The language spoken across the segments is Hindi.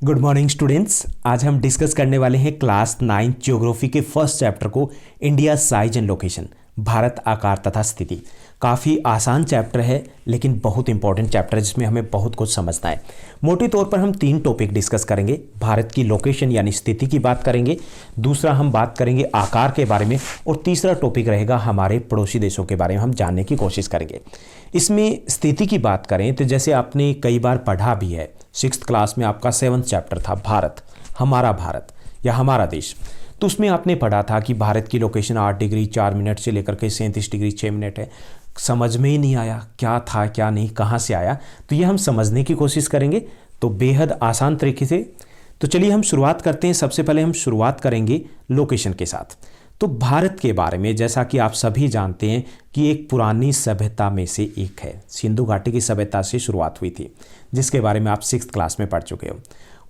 Good morning students. आज हम डिस्कस करने वाले हैं क्लास 9 ज्योग्राफी के फर्स्ट चैप्टर को, India size and location, Bharat आकार तथा स्थिति। काफ़ी आसान चैप्टर है लेकिन बहुत इंपॉर्टेंट चैप्टर है जिसमें हमें बहुत कुछ समझना है। मोटे तौर पर हम 3 टॉपिक डिस्कस करेंगे। भारत की लोकेशन यानी स्थिति की बात करेंगे, दूसरा हम बात करेंगे आकार के बारे में, और तीसरा टॉपिक रहेगा हमारे पड़ोसी देशों के बारे में हम जानने की कोशिश करेंगे। इसमें स्थिति की बात करें तो जैसे आपने कई बार पढ़ा भी है, 6th क्लास में आपका 7th चैप्टर था भारत, हमारा भारत या हमारा देश। तो उसमें आपने पढ़ा था कि भारत की लोकेशन 8 डिग्री 4 मिनट से लेकर के 37 डिग्री 6 मिनट है। समझ में ही नहीं आया क्या था क्या नहीं, कहाँ से आया, तो ये हम समझने की कोशिश करेंगे तो बेहद आसान तरीके से। तो चलिए हम शुरुआत करते हैं। सबसे पहले हम शुरुआत करेंगे लोकेशन के साथ। तो भारत के बारे में जैसा कि आप सभी जानते हैं कि एक पुरानी सभ्यता में से एक है, सिंधु घाटी की सभ्यता से शुरुआत हुई थी, जिसके बारे में आप 6th क्लास में पढ़ चुके हो।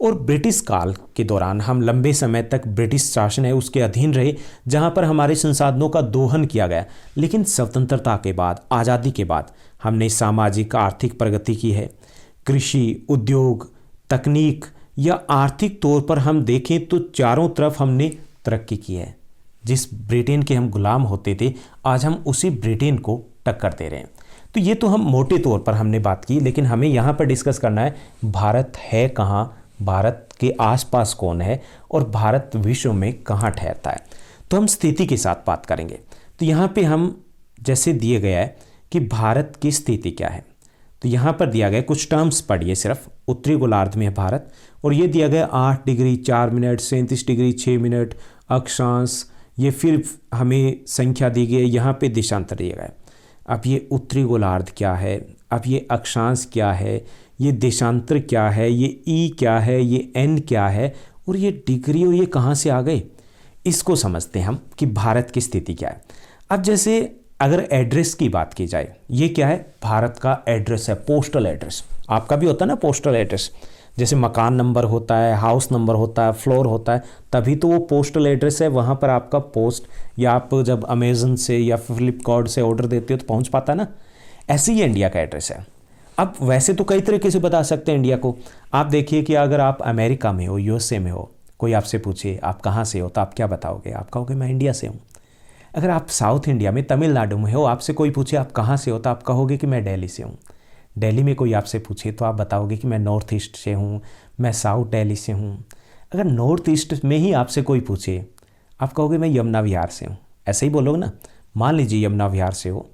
और ब्रिटिश काल के दौरान हम लंबे समय तक ब्रिटिश शासन है उसके अधीन रहे, जहां पर हमारे संसाधनों का दोहन किया गया। लेकिन स्वतंत्रता के बाद, आज़ादी के बाद हमने सामाजिक आर्थिक प्रगति की है। कृषि, उद्योग, तकनीक या आर्थिक तौर पर हम देखें तो चारों तरफ हमने तरक्की की है। जिस ब्रिटेन के हम गुलाम होते थे, आज हम उसी ब्रिटेन को टक्कर दे रहे हैं। तो ये तो हम मोटे तौर पर हमने बात की, लेकिन हमें यहाँ पर डिस्कस करना है भारत है कहाँ, भारत के आसपास कौन है और भारत विश्व में कहाँ ठहरता है। तो हम स्थिति के साथ बात करेंगे। तो यहाँ पे हम जैसे दिए गया है कि भारत की स्थिति क्या है, तो यहाँ पर दिया गया कुछ टर्म्स पढ़िए सिर्फ। उत्तरी गोलार्ध में है भारत, और ये दिया गया 8 डिग्री 4 मिनट 37 डिग्री 6 मिनट अक्षांश। ये फिर हमें संख्या दी गई है, यहाँ पे देशांतर दिया गया है। अब ये उत्तरी गोलार्ध क्या है, अब ये अक्षांश क्या है, ये देशांतर क्या है, ये ई क्या है, ये एन क्या है, और ये डिग्री, और ये कहाँ से आ गए, इसको समझते हैं हम कि भारत की स्थिति क्या है। अब जैसे अगर एड्रेस की बात की जाए, ये क्या है, भारत का एड्रेस है, पोस्टल एड्रेस। आपका भी होता है ना पोस्टल एड्रेस, जैसे मकान नंबर होता है, हाउस नंबर होता है, फ्लोर होता है, तभी तो वो पोस्टल एड्रेस है। वहाँ पर आपका पोस्ट, या आप जब अमेजन से या फ्लिपकार्ट से ऑर्डर देते हो तो पहुँच पाता है ना। ऐसे ही इंडिया का एड्रेस है। अब वैसे तो कई तरीके से बता सकते हैं इंडिया को। आप देखिए कि अगर आप अमेरिका में हो, यूएसए में हो, कोई आपसे पूछे आप कहाँ से हो, तो आप क्या बताओगे, आप कहोगे मैं इंडिया से हूँ। अगर आप साउथ इंडिया में तमिलनाडु में हो, आपसे कोई पूछे आप कहाँ से हो, तो आप कहोगे कि मैं दिल्ली से हूँ। दिल्ली में कोई आपसे पूछे तो आप बताओगे कि मैं नॉर्थ ईस्ट से हूँ, मैं साउथ दिल्ली से हूँ। अगर नॉर्थ ईस्ट में ही आपसे कोई पूछे, आप कहोगे मैं यमुना विहार से हूँ, ऐसे ही बोलोगे ना। मान लीजिए यमुना विहार से हो,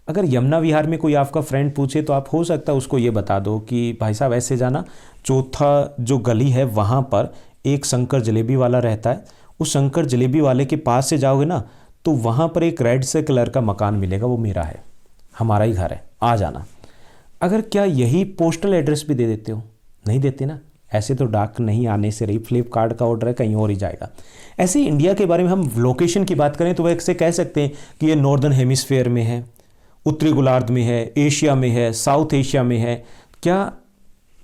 अगर यमुना विहार में कोई आपका फ्रेंड पूछे तो आप हो सकता है उसको ये बता दो कि भाई साहब ऐसे जाना, चौथा जो गली है वहाँ पर एक शंकर जलेबी वाला रहता है, उस शंकर जलेबी वाले के पास से जाओगे ना तो वहाँ पर एक रेड से कलर का मकान मिलेगा, वो मेरा है, हमारा ही घर है, आ जाना। अगर क्या यही पोस्टल एड्रेस भी दे देते हो? नहीं देते ना। ऐसे तो डाक नहीं आने से रही, फ्लिपकार्ट का ऑर्डर है कहीं और ही जाएगा। ऐसे ही इंडिया के बारे में हम लोकेशन की बात करें तो वैसे कह सकते हैं कि ये नॉर्दर्न हेमिस्फेयर में है, उत्तरी गोलार्ध में है, एशिया में है, साउथ एशिया में है। क्या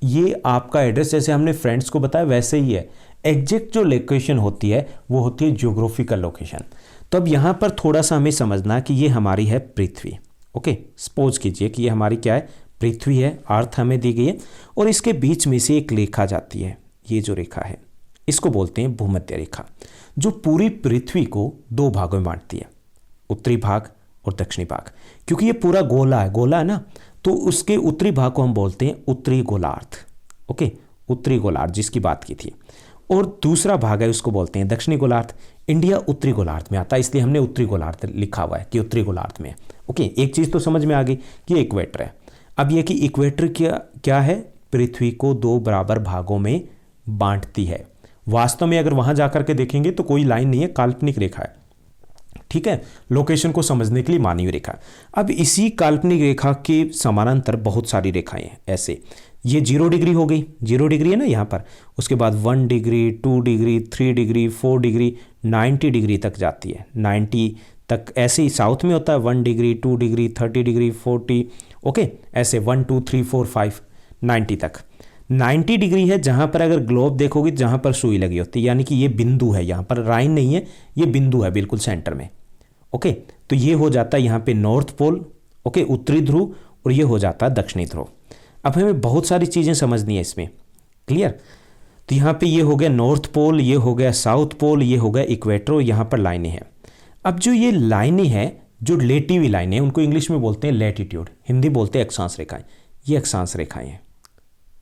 ये आपका एड्रेस जैसे हमने फ्रेंड्स को बताया वैसे ही है। एग्जैक्ट जो लोकेशन होती है वो होती है ज्योग्राफिकल लोकेशन। तो अब यहाँ पर थोड़ा सा हमें समझना कि ये हमारी है पृथ्वी। ओके, सपोज कीजिए कि ये हमारी क्या है, पृथ्वी है, अर्थ हमें दी गई है, और इसके बीच में से एक रेखा जाती है। ये जो रेखा है इसको बोलते हैं भूमध्य रेखा, जो पूरी पृथ्वी को 2 भागों में बांटती है, उत्तरी भाग और दक्षिणी भाग। क्योंकि ये पूरा गोला है ना, तो उसके उत्तरी भाग को हम बोलते हैं उत्तरी गोलार्ध। ओके, उत्तरी गोलार्ध जिसकी बात की थी, और दूसरा भाग है उसको बोलते हैं दक्षिणी गोलार्ध। इंडिया उत्तरी गोलार्ध में आता है, इसलिए हमने उत्तरी गोलार्ध लिखा हुआ है कि उत्तरी गोलार्ध में। ओके, एक चीज़ तो समझ में आ गई कि इक्वेटर है। अब यह कि इक्वेटर क्या है, पृथ्वी को 2 बराबर भागों में बांटती है। वास्तव में अगर वहां जाकर के देखेंगे तो कोई लाइन नहीं है, काल्पनिक रेखा है। ठीक है, लोकेशन को समझने के लिए मानी हुई रेखा। अब इसी काल्पनिक रेखा के समानांतर बहुत सारी रेखाएं हैं। ऐसे ये 0 डिग्री हो गई, 0 डिग्री है ना यहाँ पर, उसके बाद 1 degree 2 degree 3 degree 4 degree 90 degree तक जाती है, 90 तक। ऐसे ही साउथ में होता है 1 डिग्री 2 डिग्री 30 डिग्री 40। ओके, ऐसे 1 2 3 4 5 90 तक। 90 डिग्री है जहाँ पर अगर ग्लोब देखोगे जहाँ पर सुई लगी होती है, यानी कि ये बिंदु है, यहाँ पर लाइन नहीं है, ये बिंदु है बिल्कुल सेंटर में। ओके, तो ये हो जाता है यहाँ पे नॉर्थ पोल, ओके, उत्तरी ध्रुव, और ये हो जाता है दक्षिणी ध्रुव। अब हमें बहुत सारी चीज़ें समझनी है इसमें, क्लियर। तो यहाँ पे ये हो गया नॉर्थ पोल, ये हो गया साउथ पोल, ये हो गया इक्वेटर, यहाँ पर लाइनें हैं। अब जो ये लाइनें हैं, जो लेटी हुई लाइनें, उनको इंग्लिश में बोलते हैं लैटिट्यूड, हिंदी बोलते हैं अक्षांश रेखाएं। ये अक्षांश रेखाएं हैं।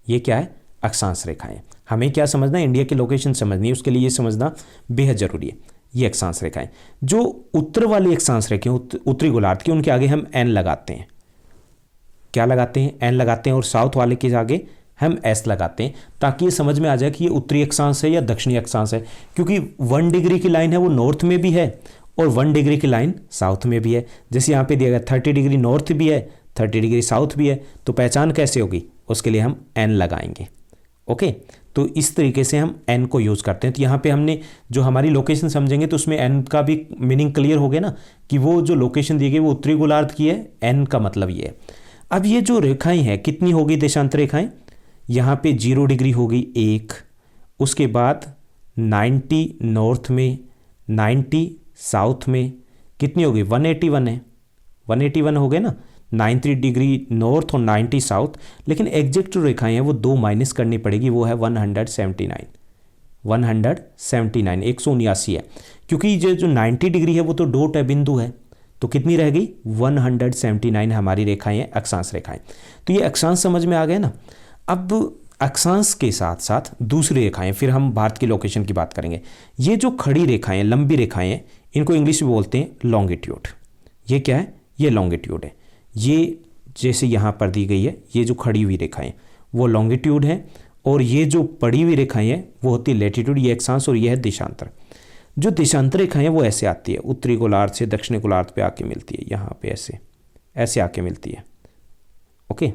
ये क्या है? अक्षांश रेखाएं। हमें क्या समझना है? इंडिया की लोकेशन समझनी है, उसके लिए ये समझना बेहद जरूरी है। ये अक्षांश रेखाएं, जो उत्तर वाली अक्षांश रेखाएं उत्तरी गोलार्ध की, उनके आगे हम एन लगाते हैं। क्या लगाते हैं? एन लगाते हैं। और साउथ वाले के आगे हम एस लगाते हैं, ताकि ये समझ में आ जाए कि ये उत्तरी अक्षांश है या दक्षिणी अक्षांश है। क्योंकि 1 डिग्री की लाइन है वो नॉर्थ में भी है और 1 डिग्री की लाइन साउथ में भी है। जैसे यहाँ पे दिया गया 30 डिग्री नॉर्थ भी है, 30 डिग्री साउथ भी है। तो पहचान कैसे होगी? उसके लिए हम एन लगाएंगे। ओके, तो इस तरीके से हम एन को यूज़ करते हैं। तो यहाँ पे हमने जो हमारी लोकेशन समझेंगे तो उसमें एन का भी मीनिंग क्लियर हो गया ना, कि वो जो लोकेशन दी गई वो उत्तरी गोलार्ध की है। एन का मतलब ये है। अब ये जो रेखाएं हैं, कितनी होगी देशांतर रेखाएं? यहाँ पे 0 डिग्री होगी 1, उसके बाद 90 नॉर्थ में, 90 साउथ में, कितनी होगी? 181 है। 181 हो गए ना, 90 डिग्री नॉर्थ और 90 साउथ। लेकिन एग्जैक्ट जो रेखाएं हैं वो 2 माइनस करनी पड़ेगी, वो है 179। 179 179 है, क्योंकि ये जो 90 डिग्री है वो तो डॉट है, बिंदु है। तो कितनी रह गई? 179 हमारी रेखाएं हैं, अक्षांश रेखाएं। तो ये अक्षांश समझ में आ गए ना। अब अक्षांश के साथ साथ दूसरी रेखाएं, फिर हम भारत की लोकेशन की बात करेंगे। ये जो खड़ी रेखाएं, लंबी रेखाएं हैं, इनको इंग्लिश में बोलते हैं लॉन्गिट्यूड। ये क्या है? ये लॉन्गिट्यूड है। ये जैसे यहाँ पर दी गई है, ये जो खड़ी हुई रेखाएं वो लॉन्गिट्यूड है, और ये जो पड़ी हुई रेखाएं हैं वो होती है लैटिट्यूड। ये अक्षांश और ये है देशांतर। जो देशांतर रेखाएं हैं वो ऐसे आती है, उत्तरी गोलार्ध से दक्षिणी गोलार्ध पे आके मिलती है, यहाँ पे ऐसे ऐसे आके मिलती है। ओके,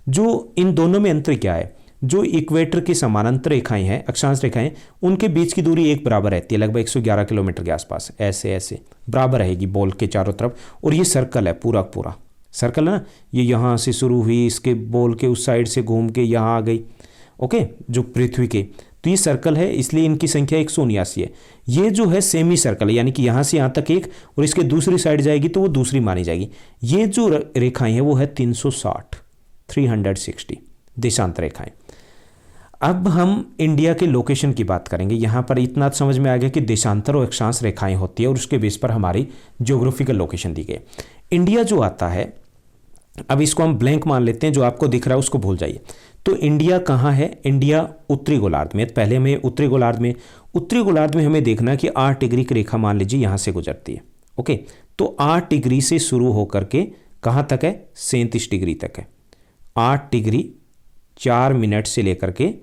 जो इन दोनों में अंतर क्या है? जो इक्वेटर की समानांतर रेखाएं हैं, अक्षांश रेखाएं, उनके बीच की दूरी एक बराबर रहती है, लगभग 111 किलोमीटर के आसपास। ऐसे ऐसे बराबर रहेगी बॉल के चारों तरफ। और ये सर्कल है, पूरा पूरा सर्कल है ना। ये यहाँ से शुरू हुई, इसके बॉल के उस साइड से घूम के यहाँ आ गई। ओके, जो पृथ्वी के, तो ये सर्कल है, इसलिए इनकी संख्या 179 है। ये जो है सेमी सर्कल है, यानी कि यहाँ से यहाँ तक एक, और इसके दूसरी साइड जाएगी तो वो दूसरी मानी जाएगी। ये जो रेखाएं हैं वो है 360 देशांतर रेखाएं। अब हम इंडिया के लोकेशन की बात करेंगे। यहाँ पर इतना समझ में आ गया कि देशांतर और अक्षांश रेखाएं होती है, और उसके बेस पर हमारी ज्योग्राफिकल लोकेशन दी गई। इंडिया जो आता है, अब इसको हम ब्लैंक मान लेते हैं, जो आपको दिख रहा है उसको भूल जाइए। तो इंडिया कहाँ है? इंडिया उत्तरी गोलार्ध में। पहले हमें उत्तरी गोलार्ध में हमें देखना कि 8 डिग्री की रेखा मान लीजिए यहाँ से गुजरती है। ओके, तो 8 डिग्री से शुरू होकर के कहाँ तक है? 37 डिग्री तक है। 8 डिग्री 4 मिनट से लेकर के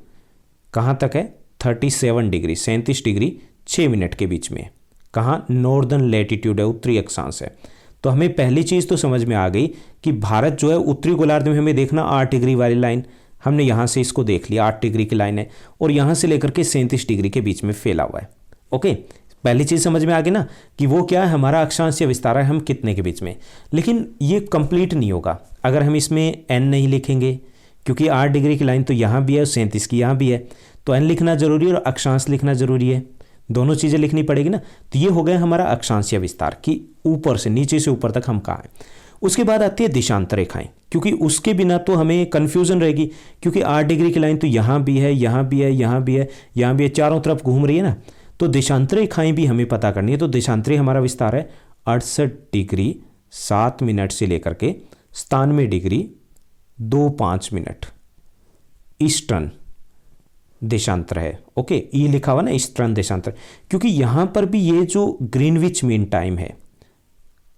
कहाँ तक है? 37 डिग्री, 37 डिग्री 6 मिनट के बीच में। कहाँ? नॉर्दर्न लैटिट्यूड है, उत्तरी अक्षांश है। तो हमें पहली चीज़ तो समझ में आ गई कि भारत जो है उत्तरी गोलार्ध में हमें देखना 8 डिग्री वाली लाइन। हमने यहाँ से इसको देख लिया, 8 डिग्री की लाइन है, और यहाँ से लेकर के 37 डिग्री के बीच में फैला हुआ है। ओके, पहली चीज़ समझ में आ गई ना, कि वो क्या है? हमारा अक्षांश या विस्तार है, हम कितने के बीच में। लेकिन ये कंप्लीट नहीं होगा अगर हम इसमें एन नहीं लिखेंगे, क्योंकि 8 डिग्री की लाइन तो यहाँ भी है और 37 की यहाँ भी है। तो एन लिखना जरूरी है और अक्षांश लिखना जरूरी है, दोनों चीज़ें लिखनी पड़ेगी ना। तो ये हो गया हमारा अक्षांश या विस्तार, कि ऊपर से नीचे से ऊपर तक हम कहाँ हैं। उसके बाद आती है देशांतर रेखाएं, क्योंकि उसके बिना तो हमें कन्फ्यूजन रहेगी, क्योंकि 8 डिग्री की लाइन तो यहाँ भी है, यहाँ भी है, यहाँ भी है, यहाँ भी है, चारों तरफ घूम रही है ना। तो देशांतर रेखाएं भी हमें पता करनी है। तो देशांतरी हमारा विस्तार है 68 डिग्री 7 मिनट से लेकर के 97 डिग्री 25 मिनट ईस्टर्न देशांतर है। ओके, ई लिखा हुआ ना, ईस्टर्न देशांतर, क्योंकि यहां पर भी ये जो ग्रीनविच मीन टाइम है,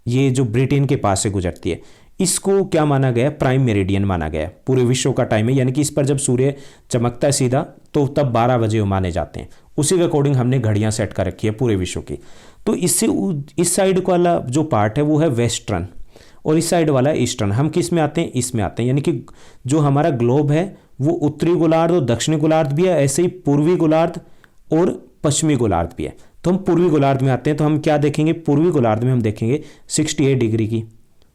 ये जो ब्रिटेन के पास से गुजरती है, इसको क्या माना गया? प्राइम मेरिडियन माना गया। पूरे विश्व का टाइम है, यानी कि इस पर जब सूर्य चमकता है सीधा तो तब 12 बजे माने जाते हैं। उसी के अकॉर्डिंग हमने घड़ियां सेट कर रखी है पूरे विश्व की। तो इससे इस साइड वाला जो पार्ट है वो है वेस्टर्न, और इस साइड वाला ईस्टर्न। हम किस में आते हैं? इसमें आते हैं। यानी कि जो हमारा ग्लोब है वो उत्तरी गोलार्ध और दक्षिणी गोलार्ध भी है, ऐसे ही पूर्वी गोलार्ध और पश्चिमी गोलार्ध भी है। तो हम पूर्वी गोलार्ध में आते हैं, तो हम क्या देखेंगे? पूर्वी गोलार्ध में हम देखेंगे 68 डिग्री की।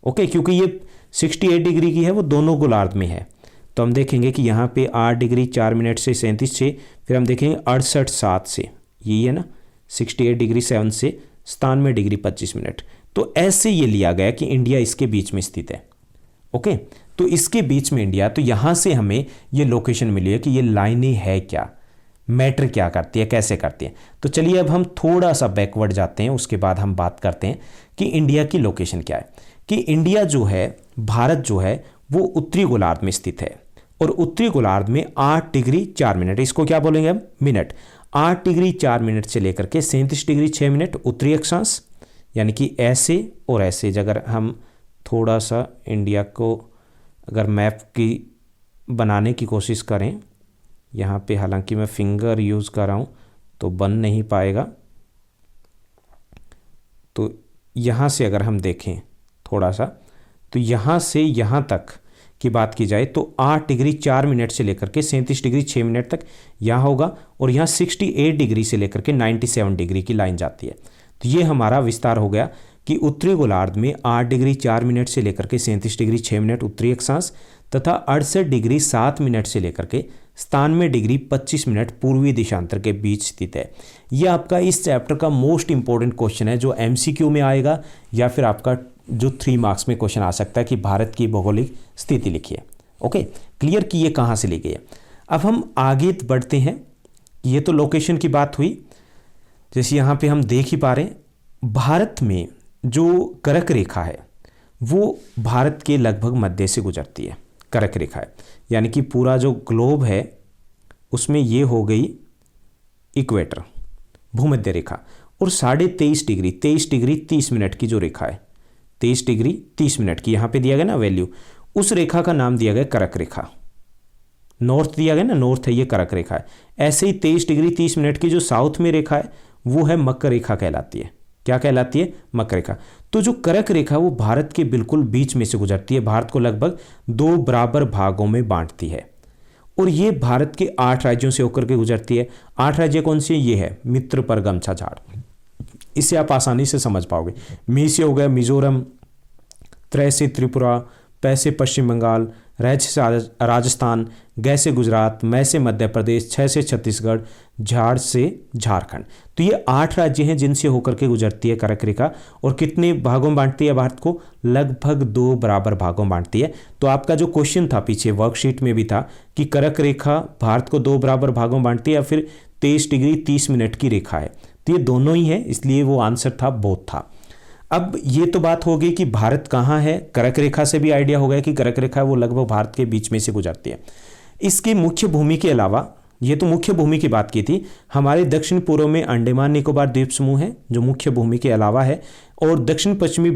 ओके, क्योंकि ये 68 डिग्री की है, वो दोनों गोलार्ध में है। तो हम देखेंगे कि यहाँ पे 8 डिग्री 4 मिनट से 37 6, फिर हम देखेंगे 68 7 से, यही है ना, 68 डिग्री 7 से 97 डिग्री 25 मिनट। तो ऐसे ये लिया गया कि इंडिया इसके बीच में स्थित है। ओके, तो इसके बीच में इंडिया, तो यहाँ से हमें ये लोकेशन मिली है कि ये लाइनें है क्या। मैटर क्या करती है, कैसे करती है। तो चलिए अब हम थोड़ा सा बैकवर्ड जाते हैं, उसके बाद हम बात करते हैं कि इंडिया की लोकेशन क्या है। कि इंडिया जो है, भारत जो है वो उत्तरी गोलार्ध में स्थित है और उत्तरी गोलार्ध में 8 डिग्री 4 मिनट, इसको क्या बोलेंगे हम, मिनट, 8 डिग्री 4 मिनट से लेकर के 37 डिग्री 6 मिनट उत्तरी अक्षांश, यानी कि ऐसे और ऐसे। अगर हम थोड़ा सा इंडिया को अगर मैप की बनाने की कोशिश करें, यहाँ पे हालांकि मैं फिंगर यूज़ कर रहा हूँ तो बन नहीं पाएगा, तो यहाँ से अगर हम देखें थोड़ा सा, तो यहाँ से यहाँ तक की बात की जाए तो 8 डिग्री 4 मिनट से लेकर के 37 डिग्री 6 मिनट तक यहाँ होगा, और यहाँ 68 डिग्री से लेकर के 97 डिग्री की लाइन जाती है। तो ये हमारा विस्तार हो गया कि उत्तरी गोलार्ध में 8 डिग्री 4 मिनट से लेकर के 37 डिग्री 6 मिनट उत्तरी अक्षांश तथा 68 डिग्री 7 मिनट से लेकर के 97 डिग्री 25 मिनट पूर्वी देशांतर के बीच स्थित है। यह आपका इस चैप्टर का मोस्ट इंपॉर्टेंट क्वेश्चन है, जो एमसीक्यू में आएगा या फिर आपका जो 3 मार्क्स में क्वेश्चन आ सकता है कि भारत की भौगोलिक स्थिति लिखिए। ओके, क्लियर कि ये कहाँ से ली गई है। अब हम आगे बढ़ते हैं। ये तो लोकेशन की बात हुई। जैसे यहाँ पे हम देख ही पा रहे हैं, भारत में जो कर्क रेखा है वो भारत के लगभग मध्य से गुजरती है। कर्क रेखा है यानी कि पूरा जो ग्लोब है उसमें ये हो गई इक्वेटर, भूमध्य रेखा, और 23.5 डिग्री 23 डिग्री 30 मिनट की जो रेखा है, 23 डिग्री 30 मिनट की यहाँ पे दिया गया ना वैल्यू, उस रेखा का नाम दिया गया कर्क रेखा। नॉर्थ दिया गया ना, नॉर्थ है, ये कर्क रेखा है। ऐसे ही 23 डिग्री 30 मिनट की जो साउथ में रेखा है वो है मकर रेखा कहलाती है। क्या कहलाती है? मकर रेखा। तो जो कर्क रेखा वो भारत के बिल्कुल बीच में से गुजरती है, भारत को लगभग 2 बराबर भागों में बांटती है, और ये भारत के 8 राज्यों से होकर के गुजरती है। 8 राज्य कौन से? ये है मित्र पर गमछा झाड़, इससे आप आसानी से समझ पाओगे। मी से हो गया मिजोरम, त्रै से त्रिपुरा, पै से पश्चिम बंगाल, रैच से राजस्थान, गै से गुजरात, मै से मध्य प्रदेश, छ से छत्तीसगढ़, झाड़ से झारखंड। तो ये 8 राज्य हैं जिनसे होकर के गुजरती है कर्क रेखा, और कितने भागों में बांटती है भारत को? लगभग 2 बराबर भागों में बांटती है। तो आपका जो क्वेश्चन था पीछे वर्कशीट में भी था कि कर्क रेखा भारत को 2 बराबर भागों में बांटती है या फिर 23 डिग्री 30 मिनट की रेखा है, तो ये दोनों ही है, इसलिए वो आंसर था बोथ था। अब ये तो बात हो गई कि भारत कहाँ है, कर्क रेखा से भी आइडिया हो गया कि कर्क रेखा वो लगभग भारत के बीच में से गुजरती है। इसकी मुख्य भूमि के अलावा, ये तो मुख्य भूमि की बात की थी, हमारे दक्षिण पूर्व में अंडमान निकोबार द्वीप समूह है जो मुख्य भूमि के अलावा है, और दक्षिण पश्चिमी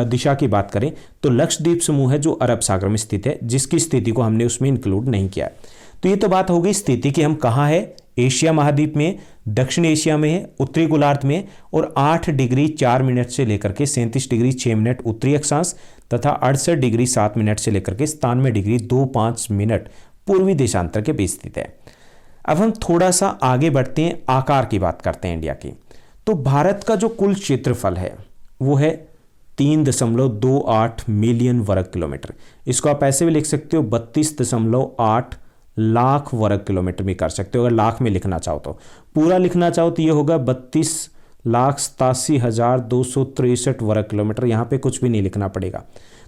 दिशा की बात करें तो लक्षद्वीप समूह है जो अरब सागर में स्थित है, जिसकी स्थिति को हमने उसमें इंक्लूड नहीं किया है। तो ये तो बात हो गई स्थिति कि हम कहाँ है, एशिया महाद्वीप में, दक्षिण एशिया में है, उत्तरी गोलार्ध में, और 8 डिग्री 4 मिनट से लेकर के 37 डिग्री 6 मिनट उत्तरी अक्षांश तथा 68 डिग्री 7 मिनट से लेकर के 97 डिग्री 25 मिनट पूर्वी देशांतर के बीच स्थित है। अब हम थोड़ा सा आगे बढ़ते हैं, आकार की बात करते हैं इंडिया की। तो भारत का जो कुल क्षेत्रफल है वो है 3.28 मिलियन वर्ग किलोमीटर। इसको आप ऐसे भी लिख सकते हो 32.8 लाख वर्ग किलोमीटर भी कर सकते हो, अगर लाख में लिखना चाहो तो। पूरा लिखना चाहो तो ये होगा 32,87,263 वर्ग किलोमीटर। यहाँ पे कुछ भी नहीं लिखना पड़ेगा,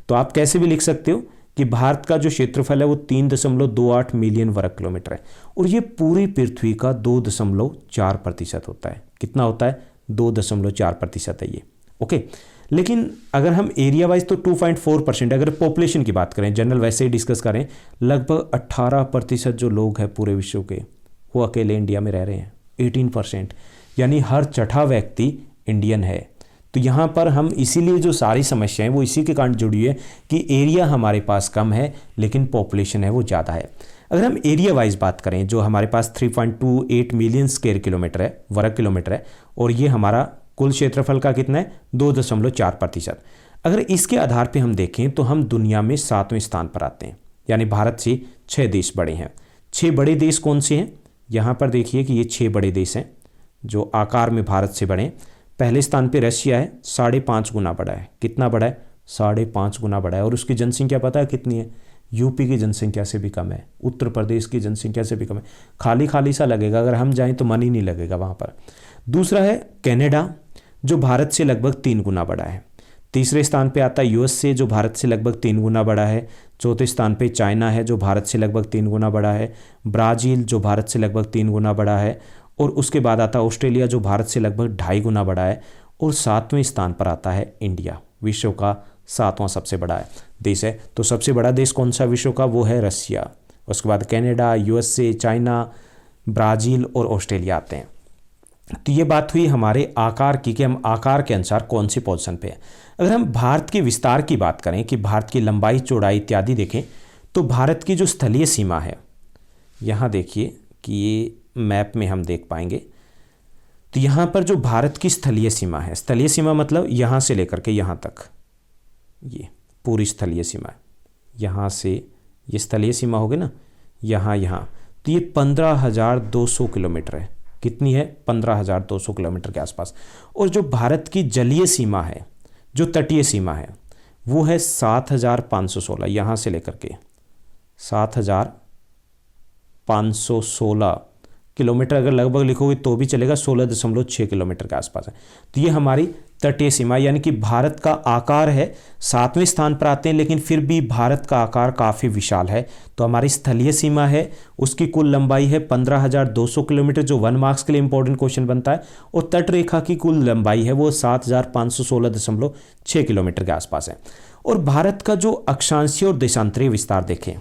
तो आप कैसे भी लिख सकते हो कि भारत का जो क्षेत्रफल है वो 3.28 मिलियन वर्ग किलोमीटर है, और ये पूरी पृथ्वी का 2.4% होता है। कितना होता है? 2.4% है ये। ओके, लेकिन अगर हम एरिया वाइज तो 2.4%, अगर पॉपुलेशन की बात करें, जनरल वैसे ही डिस्कस करें, लगभग 18% जो लोग हैं पूरे विश्व के वो अकेले इंडिया में रह रहे हैं। 18%, यानी हर छठा व्यक्ति इंडियन है। तो यहाँ पर हम इसीलिए जो सारी समस्याएं वो इसी के कारण जुड़ी है कि एरिया हमारे पास कम है लेकिन पॉपुलेशन है वो ज़्यादा है। अगर हम एरिया वाइज बात करें, जो हमारे पास 3.28 मिलियन स्क्वायर किलोमीटर है, वर्ग किलोमीटर है, और ये हमारा कुल क्षेत्रफल का कितना है? 2.4%। अगर इसके आधार पे हम देखें तो हम दुनिया में 7वें स्थान पर आते हैं, यानी भारत से 6 देश बड़े हैं। 6 बड़े देश कौन से हैं? यहाँ पर देखिए कि ये 6 बड़े देश हैं जो आकार में भारत से बड़े हैं। पहले स्थान पे रशिया है, 5.5 गुना बड़ा है। कितना बड़ा है? 5.5 गुना बड़ा है, और उसकी जनसंख्या पता है कितनी है? यूपी की जनसंख्या से भी कम है, उत्तर प्रदेश की जनसंख्या से भी कम है। खाली खाली सा लगेगा, अगर हम जाएं तो मन ही नहीं लगेगा वहाँ पर। दूसरा है कनाडा, जो भारत से लगभग 3 गुना बड़ा है। तीसरे स्थान पे आता है यूएसए, जो भारत से लगभग 3 गुना बड़ा है। चौथे स्थान पे चाइना है जो भारत से लगभग 3 गुना बड़ा है, ब्राज़ील जो भारत से लगभग 3 गुना बड़ा है, और उसके बाद आता है ऑस्ट्रेलिया जो भारत से लगभग 2.5 गुना बड़ा है, और 7वें स्थान पर आता है इंडिया, विश्व का 7वां सबसे बड़ा देश है। तो सबसे बड़ा देश कौन सा विश्व का, वो है रसिया। उसके बाद कनाडा, यूएसए, चाइना, ब्राज़ील और ऑस्ट्रेलिया आते हैं। तो ये बात हुई हमारे आकार की कि हम आकार के अनुसार कौन सी पोजीशन पे हैं। अगर हम भारत के विस्तार की बात करें कि भारत की लंबाई, चौड़ाई इत्यादि देखें, तो भारत की जो स्थलीय सीमा है, यहाँ देखिए कि ये मैप में हम देख पाएंगे। तो यहाँ पर जो भारत की स्थलीय सीमा है, स्थलीय सीमा मतलब यहाँ से लेकर के यहाँ तक, ये पूरी स्थलीय सीमा है, यहाँ से ये स्थलीय सीमा होगी ना, यहाँ, तो ये 15,200 किलोमीटर है। कितनी है? 15,200 किलोमीटर के आसपास। और जो भारत की जलीय सीमा है, जो तटीय सीमा है, वो है 7,516, यहाँ से लेकर के 7,516 किलोमीटर। अगर लगभग लिखोगे तो भी चलेगा, 16.6 किलोमीटर के आसपास है। तो ये हमारी तटीय सीमा, यानी कि भारत का आकार है 7वें स्थान पर आते हैं, लेकिन फिर भी भारत का आकार काफ़ी विशाल है। तो हमारी स्थलीय सीमा है, उसकी कुल लंबाई है 15,200 किलोमीटर, जो 1 मार्क्स के लिए इंपॉर्टेंट क्वेश्चन बनता है, और तट रेखा की कुल लंबाई है वो 7,516.6 किलोमीटर के आसपास है। और भारत का जो अक्षांशीय और देशांतरीय विस्तार देखें,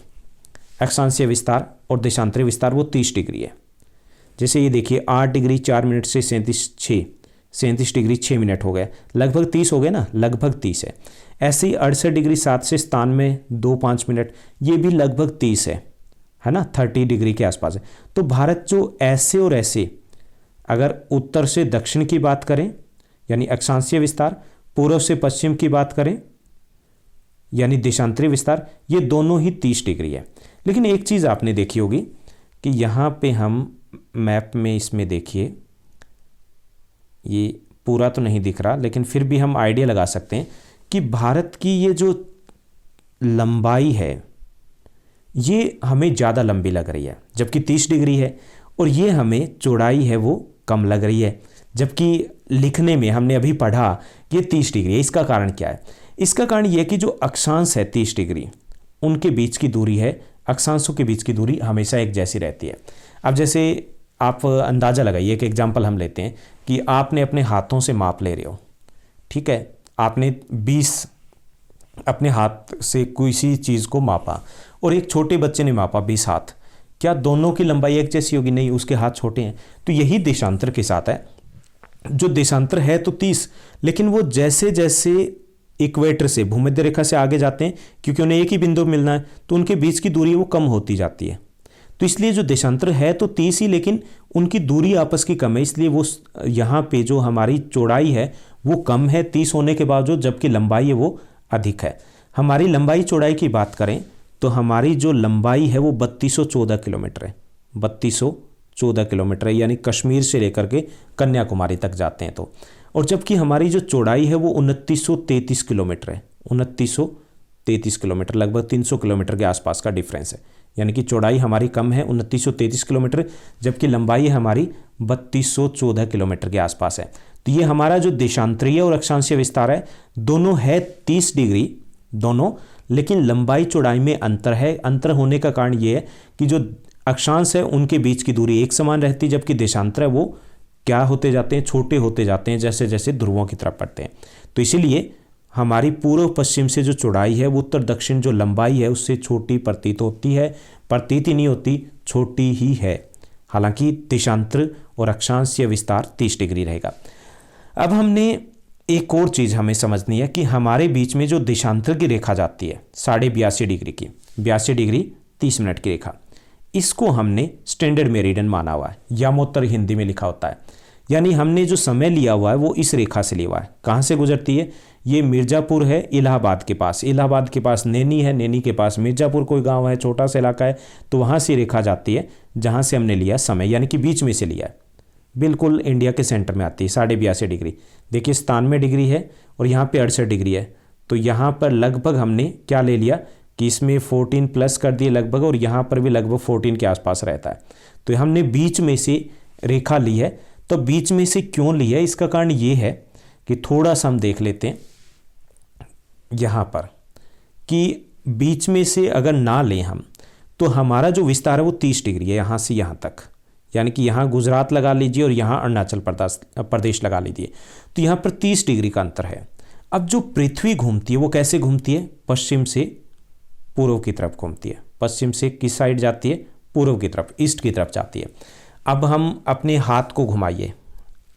अक्षांशीय विस्तार और देशांतरीय विस्तार वो 30 डिग्री है। जैसे ये देखिए 8 डिग्री 4 मिनट से 37 डिग्री 6 मिनट हो गए, लगभग 30 हो गए ना, लगभग 30 है। ऐसे ही 68 डिग्री 7 से 97 2-5 मिनट, ये भी लगभग 30 है ना, 30 डिग्री के आसपास है। तो भारत जो ऐसे और ऐसे, अगर उत्तर से दक्षिण की बात करें यानी अक्षांशीय विस्तार, पूर्व से पश्चिम की बात करें यानी देशांतरीय विस्तार, ये दोनों ही 30 डिग्री है। लेकिन एक चीज़ आपने देखी होगी कि यहाँ पे हम मैप में इसमें देखिए, ये पूरा तो नहीं दिख रहा, लेकिन फिर भी हम आइडिया लगा सकते हैं कि भारत की ये जो लंबाई है ये हमें ज़्यादा लंबी लग रही है, जबकि 30 डिग्री है, और ये हमें चौड़ाई है वो कम लग रही है, जबकि लिखने में हमने अभी पढ़ा कि ये 30 डिग्री है। इसका कारण क्या है? इसका कारण ये है कि जो अक्षांश है 30 डिग्री, उनके बीच की दूरी है, अक्षांशों के बीच की दूरी हमेशा एक जैसी रहती है। अब जैसे आप अंदाज़ा लगाइए, एक एग्जांपल हम लेते हैं कि आपने अपने हाथों से माप ले रहे हो, ठीक है, आपने 20 अपने हाथ से किसी चीज़ को मापा, और एक छोटे बच्चे ने मापा 20 हाथ, क्या दोनों की लंबाई एक जैसी होगी? नहीं, उसके हाथ छोटे हैं। तो यही देशांतर के साथ है, जो देशांतर है तो 30, लेकिन वो जैसे जैसे इक्वेटर से, भूमध्य रेखा से आगे जाते हैं, क्योंकि उन्हें एक ही बिंदु मिलना है, तो उनके बीच की दूरी वो कम होती जाती है। तो इसलिए जो देशांतर है तो 30 ही, लेकिन उनकी दूरी आपस की कम है, इसलिए वो यहाँ पे जो हमारी चौड़ाई है वो कम है 30 होने के बावजूद, जबकि लंबाई है वो अधिक है। हमारी लंबाई चौड़ाई की बात करें तो हमारी जो लंबाई है वो 3214 किलोमीटर है, 3214 किलोमीटर है, यानी कश्मीर से लेकर के कन्याकुमारी तक जाते हैं तो। और जबकि हमारी जो चौड़ाई है वो 2933 किलोमीटर है, 2933 किलोमीटर, लगभग 300 किलोमीटर के आसपास का डिफरेंस है, यानी कि चौड़ाई हमारी कम है 2933 किलोमीटर, जबकि लंबाई हमारी 3214 किलोमीटर के आसपास है। तो ये हमारा जो देशांतरीय और अक्षांशीय विस्तार है दोनों है 30 डिग्री दोनों, लेकिन लंबाई चौड़ाई में अंतर है। अंतर होने का कारण ये है कि जो अक्षांश है उनके बीच की दूरी एक समान रहती है, जबकि देशांतर है वो क्या होते जाते हैं, छोटे होते जाते हैं जैसे जैसे ध्रुवों की तरफ बढ़ते हैं। तो इसीलिए हमारी पूर्व पश्चिम से जो चौड़ाई है वो उत्तर दक्षिण जो लंबाई है उससे छोटी प्रतीत होती है, प्रतीत ही नहीं होती, छोटी ही है। हालांकि देशांतर और अक्षांशीय विस्तार 30 डिग्री रहेगा। अब हमने एक और चीज़ हमें समझनी है कि हमारे बीच में जो देशांतर की रेखा जाती है 82.5 डिग्री की, 82 डिग्री 30 मिनट की रेखा, इसको हमने स्टैंडर्ड मेरिडियन माना हुआ है, यामोत्तर हिंदी में लिखा होता है। यानी हमने जो समय लिया हुआ है वो इस रेखा से लिया हुआ है। कहाँ से गुजरती है? ये मिर्ज़ापुर है इलाहाबाद के पास, इलाहाबाद के पास नैनी है, नैनी के पास मिर्ज़ापुर कोई गांव है, छोटा सा इलाका है, तो वहाँ से रेखा जाती है जहाँ से हमने लिया समय, यानी कि बीच में से लिया है, बिल्कुल इंडिया के सेंटर में आती है 82.5 डिग्री। देखिए 97 डिग्री है और यहाँ पे 68 डिग्री है, तो यहाँ पर लगभग हमने क्या ले लिया कि इसमें 14 प्लस कर दिए लगभग, और यहाँ पर भी लगभग 14 के आसपास रहता है। तो हमने बीच में से रेखा ली है। तो बीच में से क्यों ली है? इसका कारण ये है कि थोड़ा सा हम देख लेते हैं यहाँ पर कि बीच में से अगर ना लें हम, तो हमारा जो विस्तार है वो 30 डिग्री है यहाँ से यहाँ तक, यानी कि यहाँ गुजरात लगा लीजिए और यहाँ अरुणाचल प्रदेश लगा लीजिए, तो यहाँ पर 30 डिग्री का अंतर है। अब जो पृथ्वी घूमती है वो कैसे घूमती है? पश्चिम से पूर्व की तरफ घूमती है। पश्चिम से किस साइड जाती है? पूर्व की तरफ, ईस्ट की तरफ जाती है। अब हम अपने हाथ को घुमाइए,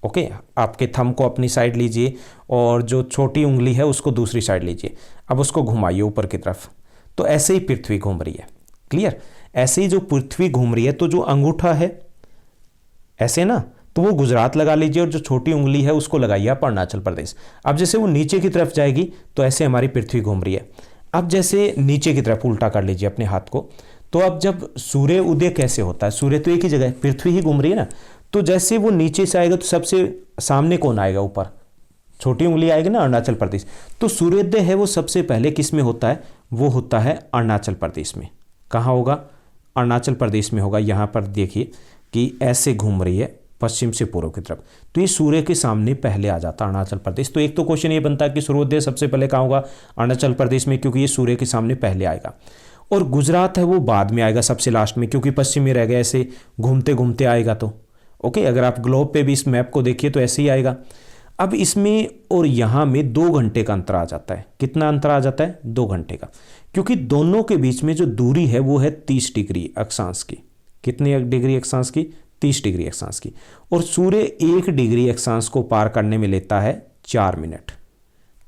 ओके, आपके थंब को अपनी साइड लीजिए और जो छोटी उंगली है उसको दूसरी साइड लीजिए। अब उसको घुमाइए ऊपर की तरफ, तो ऐसे ही पृथ्वी घूम रही है। क्लियर? ऐसे ही जो पृथ्वी घूम रही है, तो जो अंगूठा है ऐसे ना, तो वो गुजरात लगा लीजिए और जो छोटी उंगली है उसको लगाइए आप अरुणाचल प्रदेश। अब जैसे वो नीचे की तरफ जाएगी तो ऐसे हमारी पृथ्वी घूम रही है। अब जैसे नीचे की तरफ उल्टा कर लीजिए अपने हाथ को, तो अब जब सूर्य उदय कैसे होता है? सूर्य तो एक ही जगह है, पृथ्वी ही घूम रही है ना, तो जैसे वो नीचे से आएगा तो सबसे सामने कौन आएगा? ऊपर छोटी उंगली आएगी ना, अरुणाचल प्रदेश। तो सूर्योदय है वो सबसे पहले किस में होता है? वो होता है अरुणाचल प्रदेश में। कहाँ होगा? अरुणाचल प्रदेश में होगा। यहाँ पर देखिए कि ऐसे घूम रही है पश्चिम से पूर्व की तरफ, तो ये सूर्य के सामने पहले आ जाता है अरुणाचल प्रदेश। तो एक तो क्वेश्चन ये बनता है कि सूर्योदय सबसे पहले कहाँ होगा? अरुणाचल प्रदेश में, क्योंकि ये सूर्य के सामने पहले आएगा। और गुजरात है वो बाद में आएगा, सबसे लास्ट में, क्योंकि पश्चिम में रह गया, ऐसे घूमते घूमते आएगा। तो ओके, अगर आप ग्लोब पे भी इस मैप को देखिए तो ऐसे ही आएगा। अब इसमें और यहाँ में 2 घंटे का अंतर आ जाता है। कितना अंतर आ जाता है? 2 घंटे का, क्योंकि दोनों के बीच में जो दूरी है वो है 30 डिग्री अक्षांश की। कितनी डिग्री अक्षांश की? 30 डिग्री अक्षांश की। और सूर्य 1 डिग्री अक्षांश को पार करने में लेता है 4 मिनट।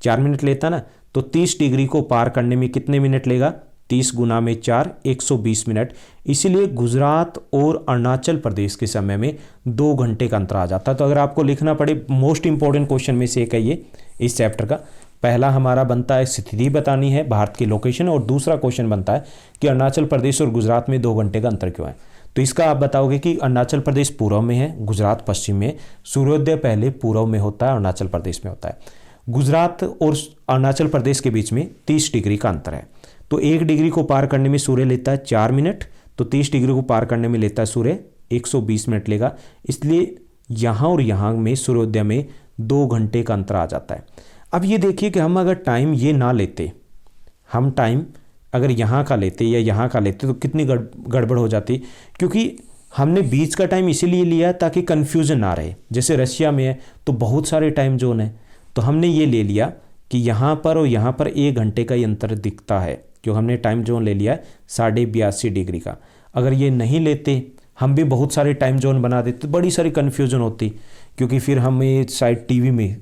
4 मिनट लेता ना, तो 30 डिग्री को पार करने में कितने मिनट लेगा? 30 गुना में 4, 120 मिनट। इसीलिए गुजरात और अरुणाचल प्रदेश के समय में 2 घंटे का अंतर आ जाता है। तो अगर आपको लिखना पड़े, मोस्ट इंपॉर्टेंट क्वेश्चन में से एक है ये इस चैप्टर का। पहला हमारा बनता है स्थिति बतानी है, भारत की लोकेशन, और दूसरा क्वेश्चन बनता है कि अरुणाचल प्रदेश और गुजरात में 2 घंटे का अंतर क्यों है। तो इसका आप बताओगे कि अरुणाचल प्रदेश पूर्व में है, गुजरात पश्चिम में। सूर्योदय पहले पूर्व में होता है, अरुणाचल प्रदेश में होता है। गुजरात और अरुणाचल प्रदेश के बीच में 30 डिग्री का अंतर है। तो 1 डिग्री को पार करने में सूर्य लेता है 4 मिनट, तो 30 डिग्री को पार करने में लेता है सूर्य 120 मिनट लेगा। इसलिए यहाँ और यहाँ में सूर्योदय में 2 घंटे का अंतर आ जाता है। अब ये देखिए कि हम अगर टाइम ये ना लेते, हम टाइम अगर यहाँ का लेते या यहाँ का लेते तो कितनी गड़बड़ हो जाती, क्योंकि हमने बीच का टाइम इसीलिए लिया ताकि कन्फ्यूजन ना रहे। जैसे रशिया में है तो बहुत सारे टाइम जोन है, तो हमने ये ले लिया कि यहाँ पर और यहाँ पर 1 घंटे का ही अंतर दिखता है, क्यों हमने टाइम जोन ले लिया है 82.5 डिग्री का। अगर ये नहीं लेते, हम भी बहुत सारे टाइम जोन बना देते तो बड़ी सारी कन्फ्यूजन होती, क्योंकि फिर हमें शायद टीवी में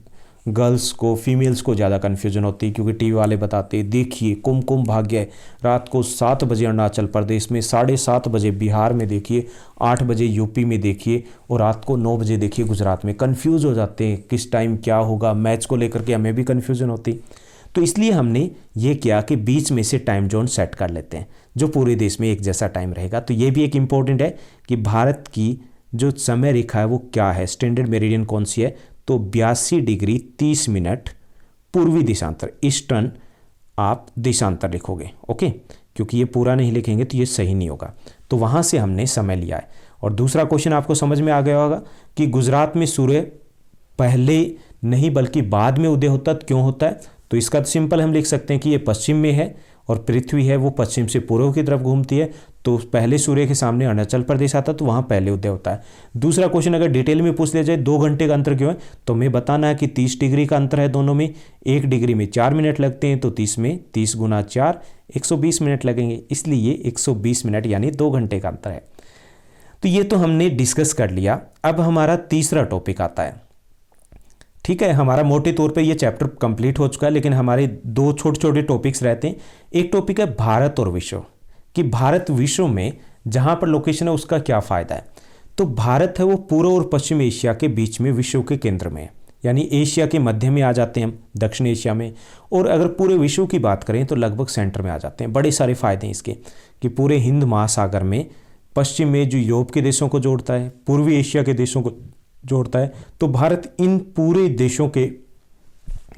गर्ल्स को, फीमेल्स को ज़्यादा कन्फ्यूजन होती, क्योंकि टीवी वाले बताते देखिए कुमकुम भाग्य रात को 7 बजे अरुणाचल प्रदेश में, 7:30 बजे बिहार में देखिए, 8 बजे यूपी में देखिए, और रात को 9 बजे देखिए गुजरात में। कन्फ्यूज़ हो जाते हैं किस टाइम क्या होगा, मैच को लेकर के हमें भी कन्फ्यूजन होती। तो इसलिए हमने ये किया कि बीच में से टाइम जोन सेट कर लेते हैं जो पूरे देश में एक जैसा टाइम रहेगा। तो ये भी एक इम्पॉर्टेंट है कि भारत की जो समय रेखा है वो क्या है, स्टैंडर्ड मेरिडियन कौन सी है, तो 82 डिग्री 30 मिनट पूर्वी दिशांतर, ईस्टर्न आप दिशांतर लिखोगे, ओके, क्योंकि ये पूरा नहीं लिखेंगे तो ये सही नहीं होगा। तो वहाँ से हमने समय लिया है। और दूसरा क्वेश्चन आपको समझ में आ गया होगा कि गुजरात में सूर्य पहले नहीं बल्कि बाद में उदय होता है, क्यों होता है? तो इसका सिंपल हम लिख सकते हैं कि ये पश्चिम में है और पृथ्वी है वो पश्चिम से पूर्व की तरफ घूमती है, तो पहले सूर्य के सामने अरुणाचल प्रदेश आता है, तो वहाँ पहले उदय होता है। दूसरा क्वेश्चन अगर डिटेल में पूछ लिया जाए 2 घंटे का अंतर क्यों है, तो हमें बताना है कि 30 डिग्री का अंतर है दोनों में, 1 डिग्री में 4 मिनट लगते हैं, तो 30 में 30 गुना 4 120 मिनट लगेंगे, इसलिए 120 मिनट यानी 2 घंटे का अंतर है। तो ये तो हमने डिस्कस कर लिया। अब हमारा तीसरा टॉपिक आता है, ठीक है। हमारा मोटे तौर पे ये चैप्टर कंप्लीट हो चुका है, लेकिन हमारे 2 छोटे छोटे टॉपिक्स रहते हैं। एक टॉपिक है भारत और विश्व, कि भारत विश्व में जहाँ पर लोकेशन है उसका क्या फ़ायदा है। तो भारत है वो पूर्व और पश्चिम एशिया के बीच में विश्व के केंद्र में है, यानी एशिया के मध्य में आ जाते हैं हम, दक्षिण एशिया में। और अगर पूरे विश्व की बात करें तो लगभग सेंटर में आ जाते हैं। बड़े सारे फ़ायदे हैं इसके, कि पूरे हिंद महासागर में पश्चिम में जो यूरोप के देशों को जोड़ता है, पूर्वी एशिया के देशों को जोड़ता है, तो भारत इन पूरे देशों के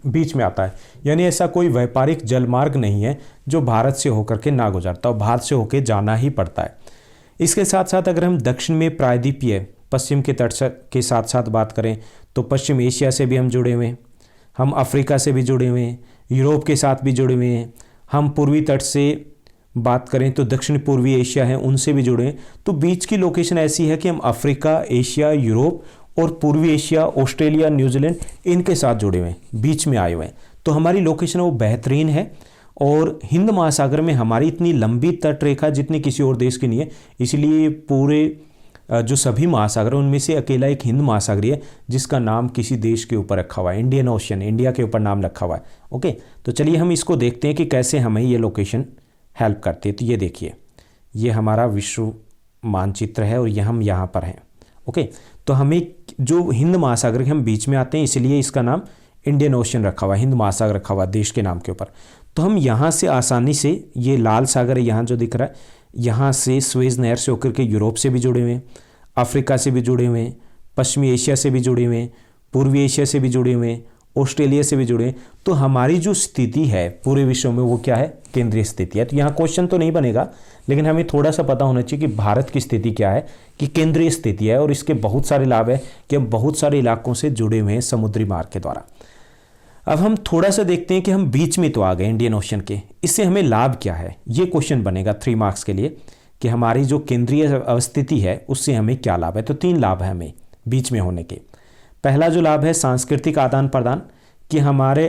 बीच में आता है। यानी ऐसा कोई व्यापारिक जलमार्ग नहीं है जो भारत से होकर के ना गुजरता, और भारत से होकर जाना ही पड़ता है। इसके साथ साथ अगर हम दक्षिण में प्रायद्वीपीय पश्चिम के तट के साथ साथ बात करें तो पश्चिम एशिया से भी हम जुड़े हुए हैं, हम अफ्रीका से भी जुड़े हुए हैं, यूरोप के साथ भी जुड़े हुए हैं, हम पूर्वी तट से बात करें तो दक्षिण पूर्वी एशिया है, उनसे भी जुड़े हैं। तो बीच की लोकेशन ऐसी है कि हम अफ्रीका, एशिया, यूरोप और पूर्वी एशिया, ऑस्ट्रेलिया, न्यूजीलैंड इनके साथ जुड़े हुए हैं, बीच में आए हुए हैं। तो हमारी लोकेशन वो बेहतरीन है। और हिंद महासागर में हमारी इतनी लंबी तट रेखा जितनी किसी और देश की नहीं है, इसलिए पूरे जो सभी महासागर उनमें से अकेला एक हिंद महासागर है जिसका नाम किसी देश के ऊपर रखा हुआ है, इंडियन ओशन, इंडिया के ऊपर नाम रखा हुआ है। ओके, तो चलिए हम इसको देखते हैं कि कैसे हमें ये लोकेशन हेल्प करती है। तो ये देखिए, ये हमारा विश्व मानचित्र है और ये हम यहाँ पर हैं। ओके, तो हमें जो हिंद महासागर के हम बीच में आते हैं, इसलिए इसका नाम इंडियन ओशन रखा हुआ है, हिंद महासागर रखा हुआ देश के नाम के ऊपर। तो हम यहाँ से आसानी से, ये लाल सागर है यहाँ जो दिख रहा है, यहाँ से स्वेज नहर से होकर के यूरोप से भी जुड़े हुए हैं, अफ्रीका से भी जुड़े हुए हैं, पश्चिमी एशिया से भी जुड़े हुए हैं, पूर्वी एशिया से भी जुड़े हुए हैं, ऑस्ट्रेलिया से भी जुड़े हैं। तो हमारी जो स्थिति है पूरे विश्व में वो क्या है? केंद्रीय स्थिति है। तो यहाँ क्वेश्चन तो नहीं बनेगा, लेकिन हमें थोड़ा सा पता होना चाहिए कि भारत की स्थिति क्या है, कि केंद्रीय स्थिति है। और इसके बहुत सारे लाभ है कि हम बहुत सारे इलाकों से जुड़े हुए हैं समुद्री मार्ग के द्वारा। अब हम थोड़ा सा देखते हैं कि हम बीच में तो आ गए इंडियन ओशन के, इससे हमें लाभ क्या है? ये क्वेश्चन बनेगा 3 मार्क्स के लिए कि हमारी जो केंद्रीय अवस्थिति है उससे हमें क्या लाभ है। तो 3 लाभ है हमें बीच में होने के। पहला जो लाभ है सांस्कृतिक आदान प्रदान, कि हमारे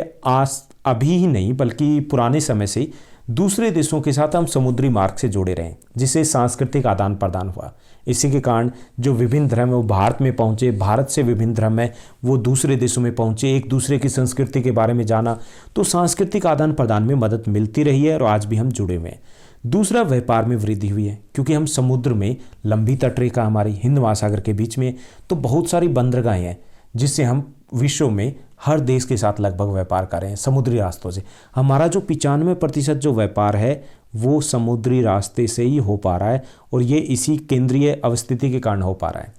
अभी ही नहीं बल्कि पुराने समय से दूसरे देशों के साथ हम समुद्री मार्ग से जुड़े रहें, जिससे सांस्कृतिक आदान प्रदान हुआ। इसी के कारण जो विभिन्न धर्म है वो भारत में पहुँचे, भारत से विभिन्न धर्म है वो दूसरे देशों में पहुँचे, एक दूसरे की संस्कृति के बारे में जाना। तो सांस्कृतिक आदान प्रदान में मदद मिलती रही है और आज भी हम जुड़े हुए हैं। दूसरा, व्यापार में वृद्धि हुई है, क्योंकि हम समुद्र में, लंबी तटरेखा हमारी हिंद महासागर के बीच में, तो बहुत सारी बंदरगाहें हैं जिससे हम विश्व में हर देश के साथ लगभग व्यापार कर रहे हैं समुद्री रास्तों से। हमारा जो 95% जो व्यापार है वो समुद्री रास्ते से ही हो पा रहा है, और ये इसी केंद्रीय अवस्थिति के कारण हो पा रहा है।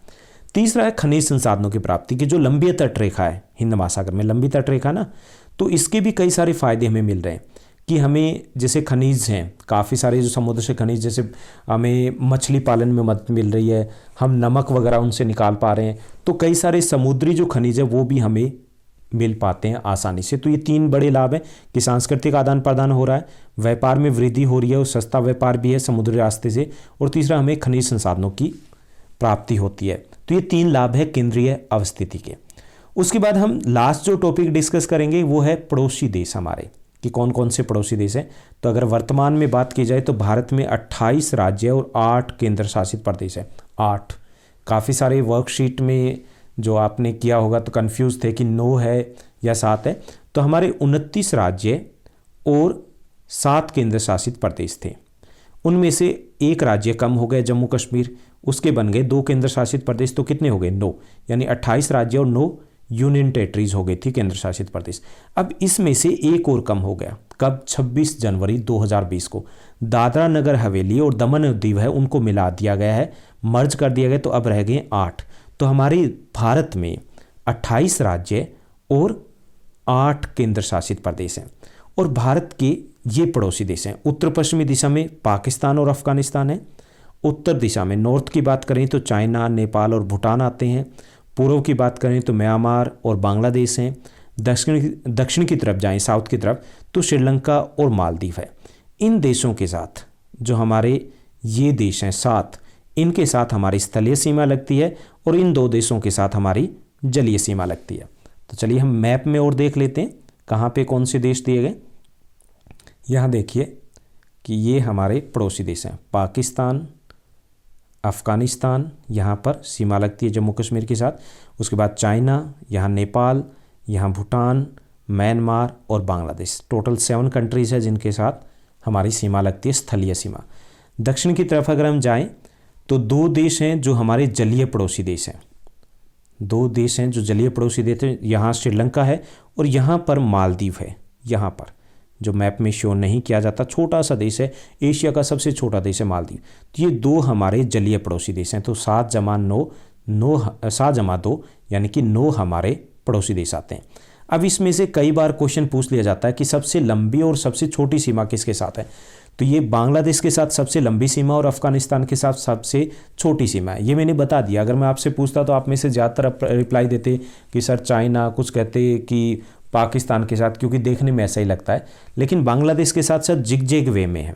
तीसरा है खनिज संसाधनों की प्राप्ति, की जो लंबी तटरेखा है हिंद महासागर में, लंबी तटरेखा ना, तो इसके भी कई सारे फायदे हमें मिल रहे हैं कि हमें जैसे खनिज हैं काफ़ी सारे, जो समुद्र से खनिज, जैसे हमें मछली पालन में मदद मिल रही है, हम नमक वगैरह उनसे निकाल पा रहे हैं। तो कई सारे समुद्री जो खनिज है वो भी हमें मिल पाते हैं आसानी से। तो ये 3 बड़े लाभ हैं कि सांस्कृतिक आदान प्रदान हो रहा है, व्यापार में वृद्धि हो रही है और सस्ता व्यापार भी है समुद्री रास्ते से, और तीसरा हमें खनिज संसाधनों की प्राप्ति होती है। तो ये 3 लाभ है केंद्रीय अवस्थिति के। उसके बाद हम लास्ट जो टॉपिक डिस्कस करेंगे वो है पड़ोसी देश हमारे, कि कौन कौन से पड़ोसी देश हैं। तो अगर वर्तमान में बात की जाए तो भारत में 28 राज्य और 8 केंद्र शासित प्रदेश है। 8, काफ़ी सारे वर्कशीट में जो आपने किया होगा तो कंफ्यूज थे कि 9 है या 7 है। तो हमारे 29 राज्य और 7 केंद्र शासित प्रदेश थे। उनमें से एक राज्य कम हो गए, जम्मू कश्मीर, उसके बन गए 2 केंद्र शासित प्रदेश। तो कितने हो गए? 9, यानी 28 राज्य और 9 यूनियन टेरिटरीज हो गई थी केंद्र शासित प्रदेश। अब इसमें से एक और कम हो गया, कब? 26 जनवरी 2020 को दादरा नगर हवेली और दमन और दीव है उनको मिला दिया गया है, मर्ज कर दिया गया, तो अब रह गए 8। तो हमारे भारत में 28 राज्य और 8 केंद्र शासित प्रदेश हैं। और भारत के ये पड़ोसी देश हैं। उत्तर पश्चिमी दिशा में पाकिस्तान और अफगानिस्तान है। उत्तर दिशा में नॉर्थ की बात करें तो चाइना, नेपाल और भूटान आते हैं। पूर्व की बात करें तो म्यांमार और बांग्लादेश हैं। दक्षिण की तरफ जाएं, साउथ की तरफ, तो श्रीलंका और मालदीव है। इन देशों के साथ जो हमारे ये देश हैं 7, इनके साथ हमारी स्थलीय सीमा लगती है और इन 2 देशों के साथ हमारी जलीय सीमा लगती है। तो चलिए हम मैप में और देख लेते हैं कहाँ पे कौन से देश दिए गए। यहाँ देखिए कि ये हमारे पड़ोसी देश हैं, पाकिस्तान, अफ़गानिस्तान, यहाँ पर सीमा लगती है जम्मू कश्मीर के साथ। उसके बाद चाइना, यहाँ नेपाल, यहाँ भूटान, म्यांमार और बांग्लादेश। टोटल 7 कंट्रीज़ है जिनके साथ हमारी सीमा लगती है, स्थलीय सीमा। दक्षिण की तरफ अगर हम जाएं तो 2 देश हैं जो हमारे जलीय पड़ोसी देश हैं। 2 देश हैं जो जलीय पड़ोसी देश हैं। यहाँ श्रीलंका है और यहाँ पर मालदीव है। यहाँ पर जो मैप में शो नहीं किया जाता, छोटा सा देश है, एशिया का सबसे छोटा देश है मालदीव। तो ये 2 हमारे जलीय पड़ोसी देश हैं। तो 7 जमा 2 यानी कि 9 हमारे पड़ोसी देश आते हैं। अब इसमें से कई बार क्वेश्चन पूछ लिया जाता है कि सबसे लंबी और सबसे छोटी सीमा किसके साथ है। तो ये बांग्लादेश के साथ सबसे लंबी सीमा और अफगानिस्तान के साथ सबसे छोटी सीमा है। ये मैंने बता दिया। अगर मैं आपसे पूछता तो आप में से ज़्यादातर रिप्लाई देते कि सर चाइना, कुछ कहते कि पाकिस्तान के साथ, क्योंकि देखने में ऐसा ही लगता है, लेकिन बांग्लादेश के साथ साथ जिग-जैग वे में है।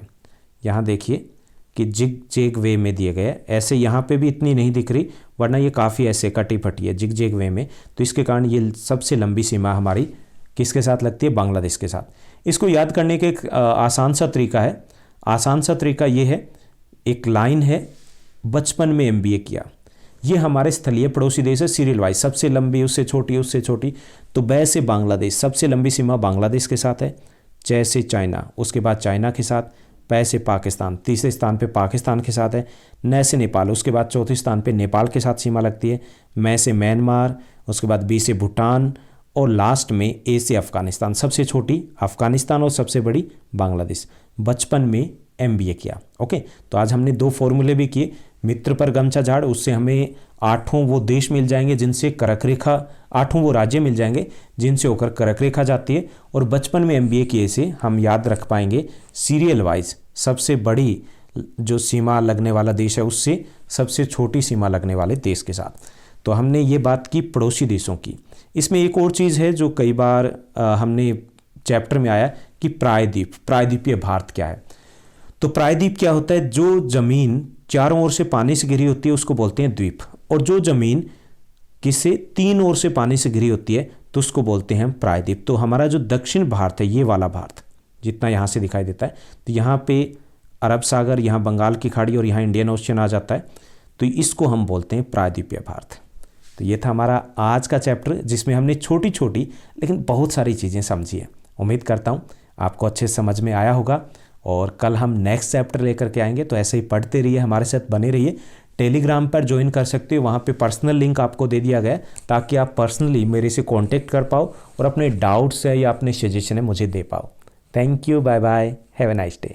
यहाँ देखिए कि जिग-जैग वे में दिए गए हैं। ऐसे यहाँ पे भी इतनी नहीं दिख रही, वरना ये काफ़ी ऐसे कटी फटी है जिग-जैग वे में, तो इसके कारण ये सबसे लंबी सीमा हमारी किसके साथ लगती है? बांग्लादेश के साथ। इसको याद करने का एक आसान सा तरीका है। आसान सा तरीका ये है, एक लाइन है, बचपन में MBA किया, ये हमारे स्थलीय पड़ोसी देश है सीरियल वाइज, सबसे लंबी, उससे छोटी, उससे छोटी, तो ब से बांग्लादेश, सबसे लंबी सीमा बांग्लादेश के साथ है। च से चाइना, उसके बाद चाइना के साथ। पै से पाकिस्तान, तीसरे स्थान पे पाकिस्तान के साथ है। न से नेपाल, उसके बाद चौथे स्थान पे नेपाल के साथ सीमा लगती है। मैं से म्यांमार, उसके बाद बी से भूटान, और लास्ट में ए से अफगानिस्तान। सबसे छोटी अफगानिस्तान और सबसे बड़ी बांग्लादेश। बचपन में MBA किया। ओके, तो आज हमने 2 फॉर्मूले भी किए। मित्र पर गमछा झाड़, उससे हमें 8 वो देश मिल जाएंगे जिनसे करक रेखा, 8 वो राज्य मिल जाएंगे जिनसे होकर करक रेखा जाती है। और बचपन में MBA किए से हम याद रख पाएंगे सीरियल वाइज सबसे बड़ी जो सीमा लगने वाला देश है उससे सबसे छोटी सीमा लगने वाले देश के साथ। तो हमने ये बात की पड़ोसी देशों की। इसमें एक और चीज़ है जो कई बार हमने चैप्टर में आया कि प्रायद्वीप, प्रायद्वीपीय भारत क्या है। तो प्रायद्वीप क्या होता है? जो ज़मीन चारों ओर से पानी से घिरी होती है उसको बोलते हैं द्वीप, और जो ज़मीन किससे 3 ओर से पानी से घिरी होती है तो उसको बोलते हैं हम प्रायद्वीप। तो हमारा जो दक्षिण भारत है, ये वाला भारत जितना यहाँ से दिखाई देता है, तो यहाँ पे अरब सागर, यहाँ बंगाल की खाड़ी और यहाँ इंडियन ओशन आ जाता है, तो इसको हम बोलते हैं प्रायद्वीपीय भारत। तो ये था हमारा आज का चैप्टर जिसमें हमने छोटी छोटी लेकिन बहुत सारी चीज़ें समझी है। उम्मीद करता हूँ आपको अच्छे समझ में आया होगा, और कल हम नेक्स्ट चैप्टर लेकर के आएंगे। तो ऐसे ही पढ़ते रहिए, हमारे साथ बने रहिए। टेलीग्राम पर ज्वाइन कर सकते हो, वहाँ पे पर्सनल लिंक आपको दे दिया गया है ताकि आप पर्सनली मेरे से कांटेक्ट कर पाओ और अपने डाउट्स है या अपने सजेशन है मुझे दे पाओ। Thank you, bye bye, have a nice day.